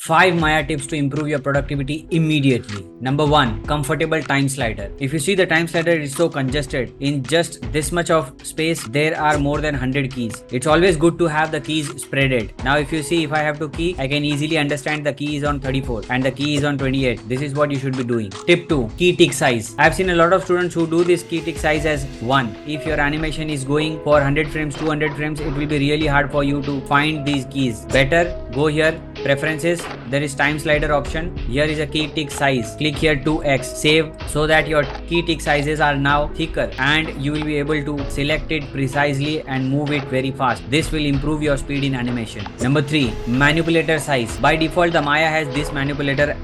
5 Maya tips to improve your productivity immediately. Number 1, comfortable time slider. If you see the time slider is so congested, in just this much of space there are more than 100 keys. It's always good to have the keys spreaded. Now if you see, if I have to key, I can easily understand the key is on 34 and the key is on 28. This is what you should be doing. Tip 2, key tick size. I've seen a lot of students who do this key tick size as 1. If your animation is going for 100 frames, 200 frames, it will be really hard for you to find these keys. Better go here, preferences, there is time slider option. Here is a key tick size. Click here 2x, save, so that your key tick sizes are now thicker and you will be able to select it precisely and move it very fast. This will improve your speed in animation. Number 3, manipulator size. By default, the Maya has this manipulator.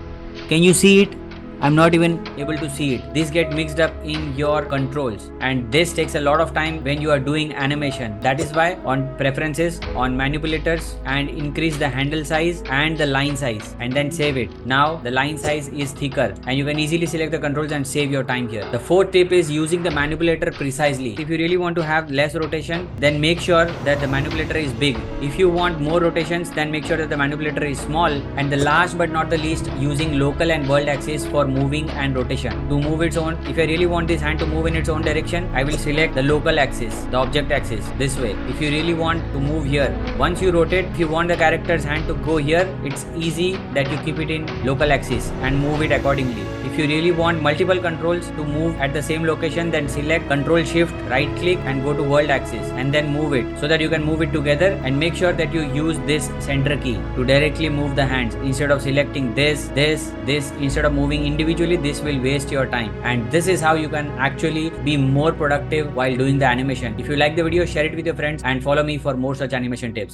Can you see it? I'm not even able to see it. This gets mixed up in your controls and this takes a lot of time when you are doing animation. That is why on preferences, on manipulators, and increase the handle size and the line size and then save it. Now the line size is thicker and you can easily select the controls and save your time here. The fourth tip is using the manipulator precisely. If you really want to have less rotation, then make sure that the manipulator is big. If you want more rotations, then make sure that the manipulator is small. And the last but not the least, using local and world axis for moving and rotation. To move its own, if I really want this hand to move in its own direction, I will select the local axis, the object axis, this way. If you really want to move here, once you rotate, if you want the character's hand to go here, it's easy that you keep it in local axis and move it accordingly. If you really want multiple controls to move at the same location, then select Control Shift, right click and go to world axis and then move it so that you can move it together, and make sure that you use this center key to directly move the hands instead of selecting this, instead of moving individually. This will waste your time, and this is how you can actually be more productive while doing the animation. If you like the video, share it with your friends and follow me for more such animation tips.